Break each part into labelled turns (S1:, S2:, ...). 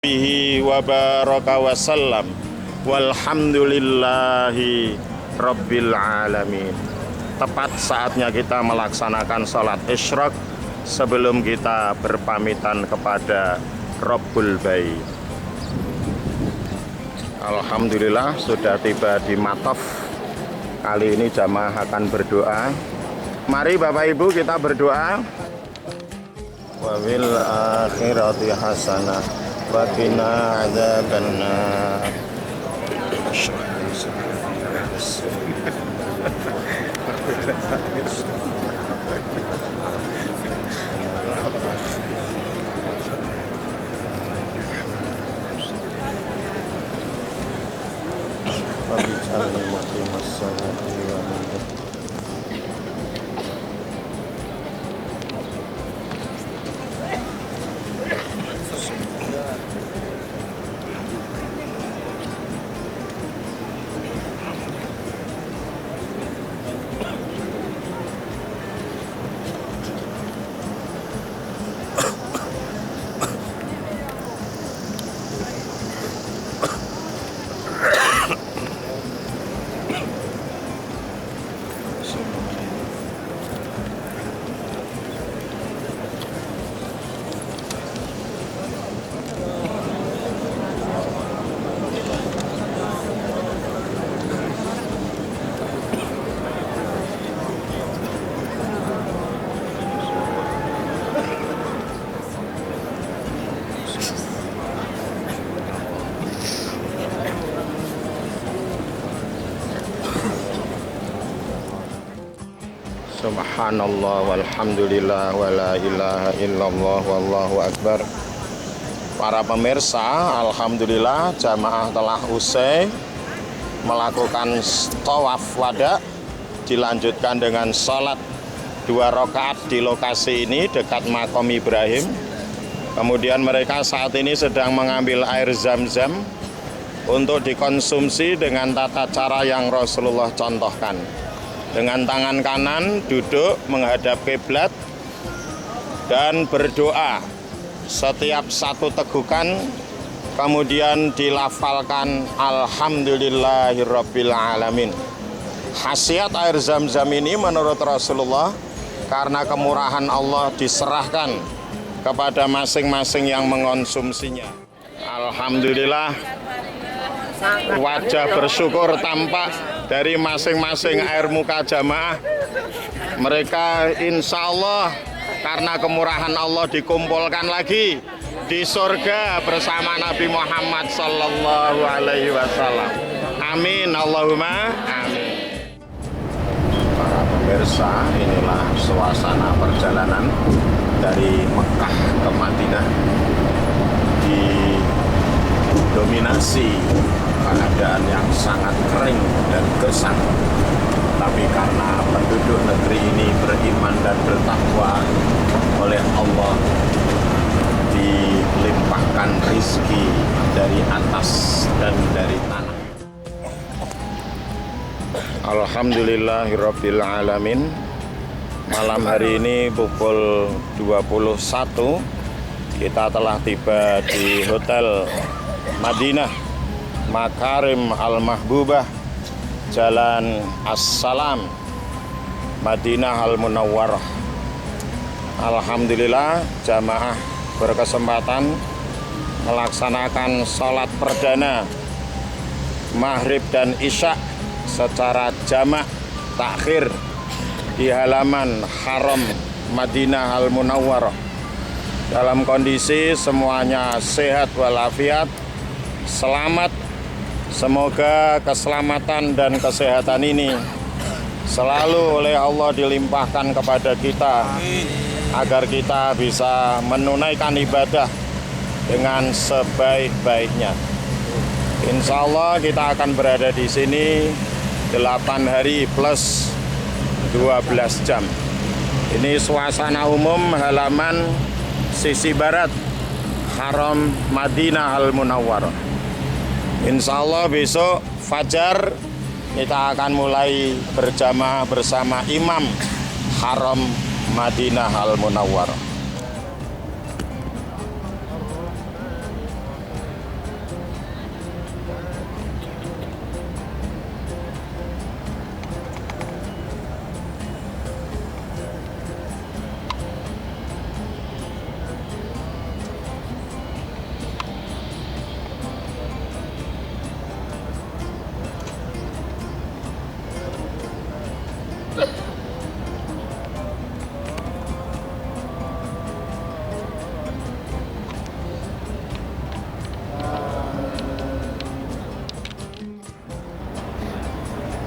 S1: bihi wa baraka wa sallam walhamdulillahi rabbil alamin. Tepat saatnya kita melaksanakan sholat isyraq sebelum kita berpamitan kepada Rabbul Bait. Alhamdulillah sudah tiba di Mataf. Kali ini jamaah akan berdoa. Mari Bapak Ibu kita berdoa. Wa bil akhirati hasanah wa qina adzabannar. Subhanallah walhamdulillah wa la ilaha illallah wallahu akbar. Para pemirsa, alhamdulillah jamaah telah usai melakukan tawaf wada, dilanjutkan dengan sholat 2 rakaat di lokasi ini dekat Maqam Ibrahim. Kemudian mereka saat ini sedang mengambil air zam-zam untuk dikonsumsi dengan tata cara yang Rasulullah contohkan. Dengan tangan kanan duduk menghadap kiblat dan berdoa setiap satu tegukan, kemudian dilafalkan alhamdulillahirabbil alamin. Khasiat air zam-zam ini menurut Rasulullah karena kemurahan Allah diserahkan kepada masing-masing yang mengonsumsinya. Alhamdulillah, wajah bersyukur tampak dari masing-masing air muka jamaah. Mereka insya Allah karena kemurahan Allah dikumpulkan lagi di surga bersama Nabi Muhammad Sallallahu Alaihi Wasallam. Amin Allahumma amin. Para pemirsa, inilah suasana perjalanan dari Mekah ke Madinah, didominasi keadaan yang sangat kering dan gersang. Tapi karena penduduk negeri ini beriman dan bertakwa, oleh Allah dilimpahkan rizki dari atas dan dari tanah. Alhamdulillahirabbil alamin. Malam hari ini pukul 21 kita telah tiba di Hotel Madinah Makarim Al-Mahbubah, Jalan As-Salam, Madinah Al-Munawwarah. Alhamdulillah jamaah berkesempatan melaksanakan sholat perdana Maghrib dan Isya secara jamak takhir di halaman Haram Madinah Al-Munawwarah dalam kondisi semuanya sehat walafiat, selamat. Semoga keselamatan dan kesehatan ini selalu oleh Allah dilimpahkan kepada kita agar kita bisa menunaikan ibadah dengan sebaik-baiknya. Insya Allah kita akan berada di sini 8 hari plus 12 jam. Ini suasana umum halaman sisi barat Haram Madinah Al-Munawwarah. Insya Allah besok fajar kita akan mulai berjamaah bersama Imam Haram Madinah Al-Munawwarah.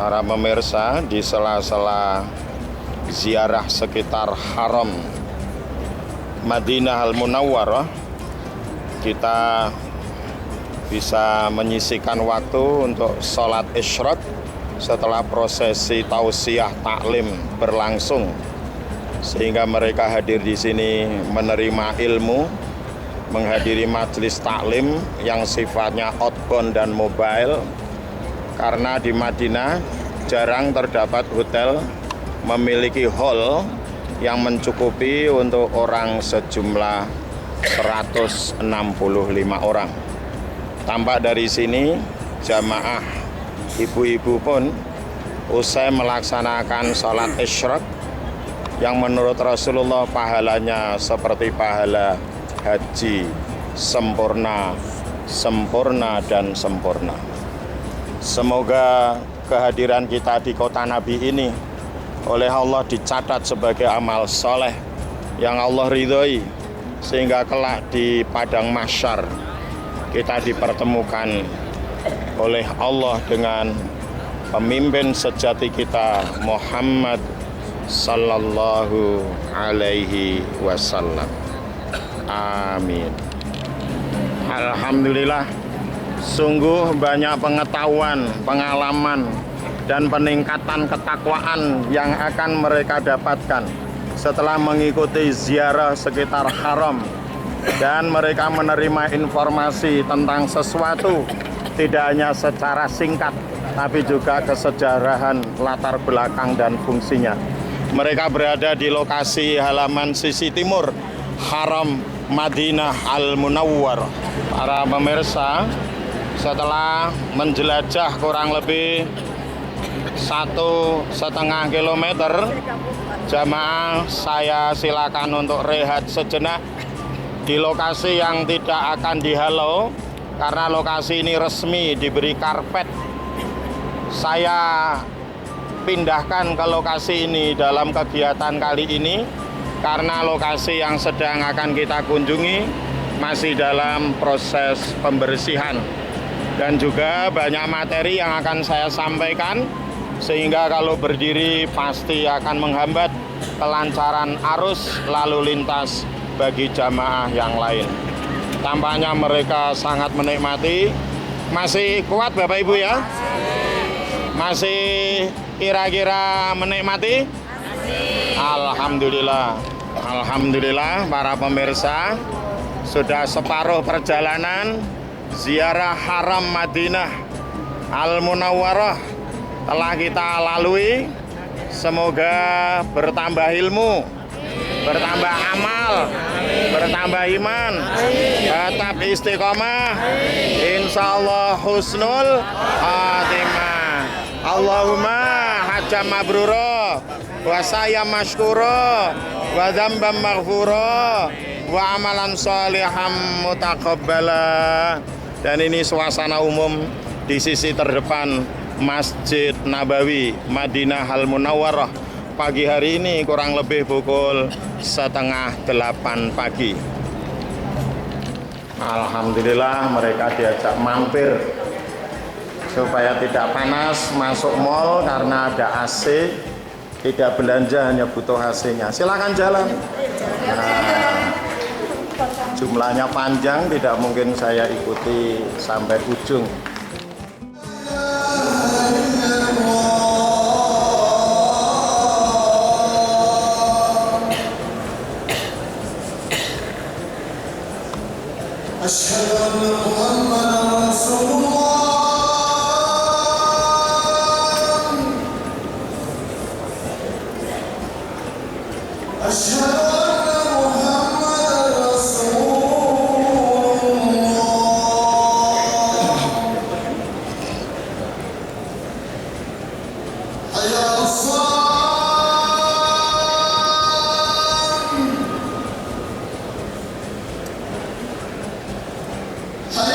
S2: Para pemirsa, di sela-sela ziarah sekitar Haram Madinah Al-Munawwarah, kita bisa menyisihkan waktu untuk sholat isyraq setelah prosesi tausiah taklim berlangsung, sehingga mereka hadir di sini menerima ilmu, menghadiri majelis taklim yang sifatnya outbound dan mobile, karena di Madinah jarang terdapat hotel memiliki hall yang mencukupi untuk orang sejumlah 165 orang. Tampak dari sini, jamaah ibu-ibu pun usai melaksanakan sholat isyraq yang menurut Rasulullah pahalanya seperti pahala haji, sempurna, sempurna, dan sempurna. Semoga kehadiran kita di kota Nabi ini oleh Allah dicatat sebagai amal soleh yang Allah ridhoi, sehingga kelak di padang mahsyar kita dipertemukan oleh Allah dengan pemimpin sejati kita, Muhammad sallallahu alaihi wasallam. Amin. Alhamdulillah, sungguh banyak pengetahuan, pengalaman, dan peningkatan ketakwaan yang akan mereka dapatkan setelah mengikuti ziarah sekitar Haram, dan mereka menerima informasi tentang sesuatu tidak hanya secara singkat, tapi juga kesejarahan latar belakang dan fungsinya. Mereka berada di lokasi halaman sisi timur Haram Madinah Al-Munawwarah. Para pemirsa, setelah menjelajah kurang lebih 1,5 kilometer, jamaah saya silakan untuk rehat sejenak di lokasi yang tidak akan dihalau, karena lokasi ini resmi diberi karpet. Saya pindahkan ke lokasi ini dalam kegiatan kali ini karena lokasi yang sedang akan kita kunjungi masih dalam proses pembersihan, dan juga banyak materi yang akan saya sampaikan, sehingga kalau berdiri pasti akan menghambat kelancaran arus lalu lintas bagi jamaah yang lain. Tampaknya mereka sangat menikmati. Masih kuat Bapak Ibu ya? Masih kira-kira menikmati? Alhamdulillah. Alhamdulillah para pemirsa, sudah separuh perjalanan ziarah Haram Madinah Al-Munawwarah telah kita lalui. Semoga bertambah ilmu, bertambah amal, bertambah iman, tetap istiqomah, insya Allah husnul khatimah. Allahumma hajjam mabruro, wa sayyam masykuro, wa dzambam maghfuro, wa amalan sholiham mutaqabbala. Dan ini suasana umum di sisi terdepan Masjid Nabawi Madinah Al-Munawwarah pagi hari ini kurang lebih pukul 7:30 pagi. Alhamdulillah mereka diajak mampir supaya tidak panas masuk mall karena ada AC, tidak belanja hanya butuh AC-nya. Silakan jalan. Nah, jumlahnya panjang, tidak mungkin saya ikuti sampai ujung.
S3: أشهد أن محمدا رسول الله أشهد أن محمدا رسول الله حي على الصلاة حي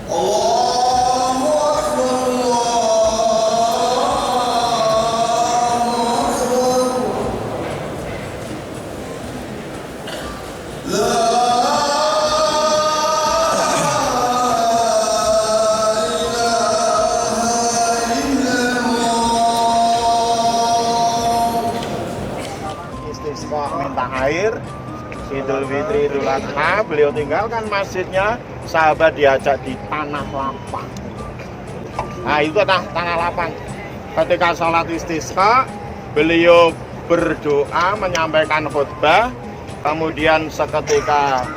S3: Allahu Akbar, Allahu Akbar. La ilaha illallah.
S2: Istisqa minta air, Idul Fitri, Idul Adha, beliau tinggalkan masjidnya, sahabat diajak di tanah lapang. Nah itu tanah lapang. Ketika sholat istisqa, beliau berdoa, menyampaikan khutbah, kemudian seketika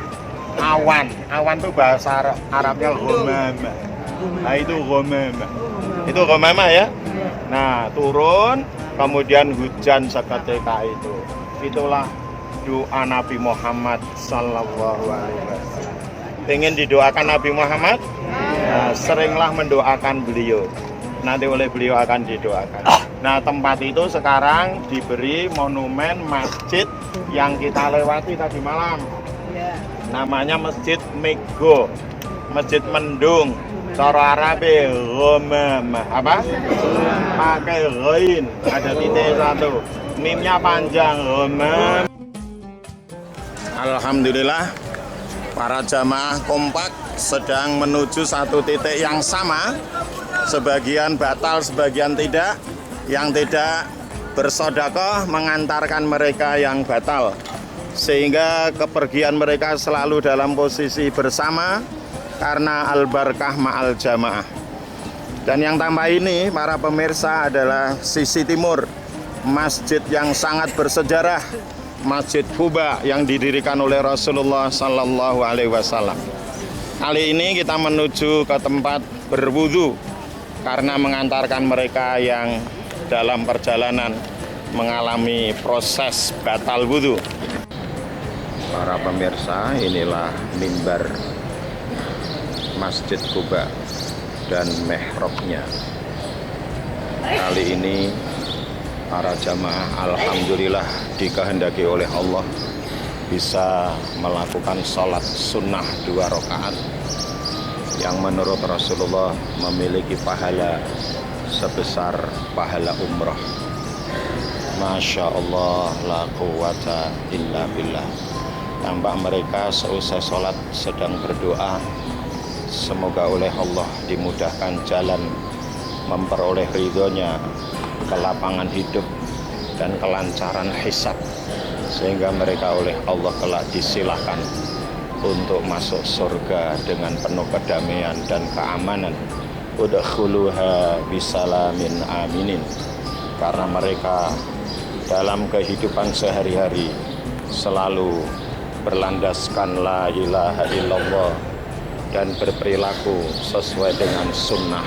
S2: awan itu bahasa Arabnya ghamama. Nah itu ghamama ya. Nah turun, kemudian hujan seketika itu. Itulah doa Nabi Muhammad sallallahu alaihi wasallam. Pengen didoakan Nabi Muhammad? Nah, seringlah mendoakan beliau. Nanti oleh beliau akan didoakan. Nah, tempat itu sekarang diberi monumen masjid yang kita lewati tadi malam. Namanya Masjid Mego, Masjid Mendung. Cara Arabe ghamama. Apa? Pakai ghain, ada titik satu. Mimnya panjang, ghamam. Alhamdulillah, para jamaah kompak sedang menuju satu titik yang sama. Sebagian batal, sebagian tidak. Yang tidak bersedekah mengantarkan mereka yang batal, sehingga kepergian mereka selalu dalam posisi bersama karena al-barakah ma'al jamaah. Dan yang tambah ini, para pemirsa, adalah sisi timur, masjid yang sangat bersejarah, Masjid Quba yang didirikan oleh Rasulullah Sallallahu Alaihi Wasallam. Kali ini kita menuju ke tempat berwudu karena mengantarkan mereka yang dalam perjalanan mengalami proses batal wudu. Para pemirsa, inilah mimbar Masjid Quba dan mihrabnya. Kali ini para jamaah alhamdulillah dikehendaki oleh Allah bisa melakukan sholat sunnah 2 rakaat yang menurut Rasulullah memiliki pahala sebesar pahala umrah. Masya Allah, la quwata illa billah. Nampak mereka seusai sholat sedang berdoa, semoga oleh Allah dimudahkan jalan memperoleh ridhonya, kelapangan hidup dan kelancaran hisab, sehingga mereka oleh Allah kelak disilahkan untuk masuk surga dengan penuh kedamaian dan keamanan. Udkhuluha bisalamin aminin. Karena mereka dalam kehidupan sehari-hari selalu berlandaskan la ilaha illallah dan berperilaku sesuai dengan sunnah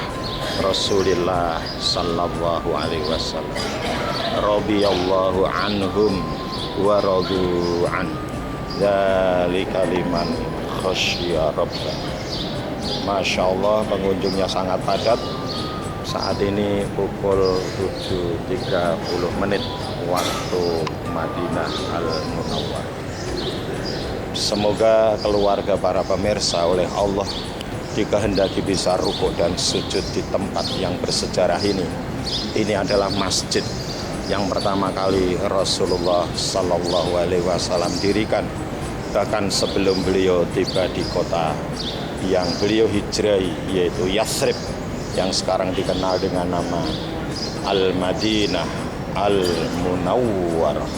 S2: Rasulullah sallallahu alaihi wasallam. Radhiyallahu anhum wa radu an. Dzalika liman khasyya rabbah. Masya Allah, pengunjungnya sangat padat. Saat ini pukul 7.30 waktu Madinah Al-Munawwarah. Semoga keluarga para pemirsa oleh Allah dikehendaki bisa rukuk dan sujud di tempat yang bersejarah ini. Ini adalah masjid yang pertama kali Rasulullah Sallallahu Alaihi Wasallam dirikan, bahkan sebelum beliau tiba di kota yang beliau hijrahi, yaitu Yathrib, yang sekarang dikenal dengan nama Al-Madinah Al-Munawwarah.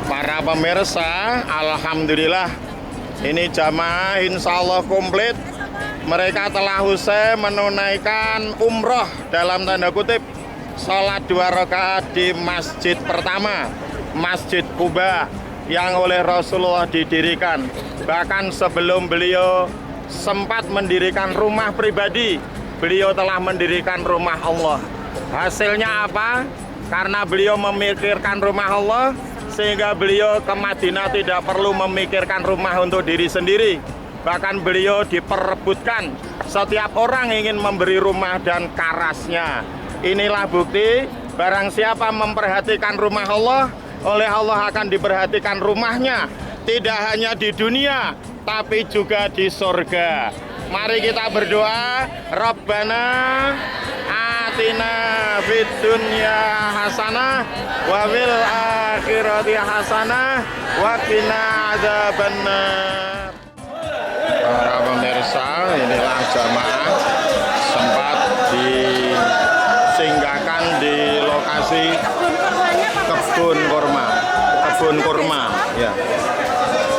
S2: Para pemirsa, alhamdulillah ini jamaah insya Allah komplit. Mereka telah usai menunaikan umroh dalam tanda kutip, sholat 2 rakaat di masjid pertama, Masjid Quba yang oleh Rasulullah didirikan. Bahkan sebelum beliau sempat mendirikan rumah pribadi, beliau telah mendirikan rumah Allah. Hasilnya apa? Karena beliau memikirkan rumah Allah, sehingga beliau ke Madinah tidak perlu memikirkan rumah untuk diri sendiri. Bahkan beliau diperebutkan, setiap orang ingin memberi rumah dan karasnya. Inilah bukti, barang siapa memperhatikan rumah Allah, oleh Allah akan diperhatikan rumahnya. Tidak hanya di dunia, tapi juga di surga. Mari kita berdoa. Rabbana atina fid dunya hasanah wa fil akhirati hasanah wa qina adzabannar. Para pemirsa, inilah jamaah sempat disinggahkan di lokasi kebun kurma ya.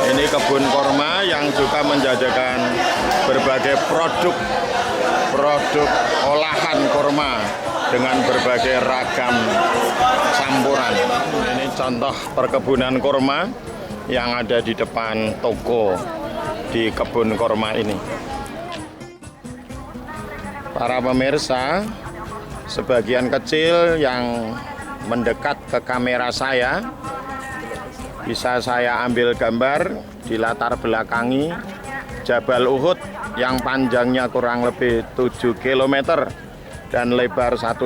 S2: Ini kebun kurma yang juga menjajakan berbagai produk olahan kurma dengan berbagai ragam campuran. Ini contoh perkebunan kurma yang ada di depan toko di kebun kurma ini. Para pemirsa, sebagian kecil yang mendekat ke kamera saya bisa saya ambil gambar di latar belakangi Jabal Uhud yang panjangnya kurang lebih 7 km dan lebar 1,5,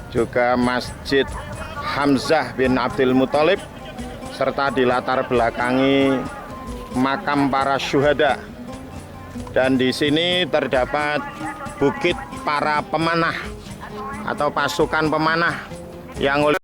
S2: juga Masjid Hamzah bin Abdul Muthalib, serta di latar belakangi makam para syuhada. Dan di sini terdapat bukit para pemanah atau pasukan pemanah yang oleh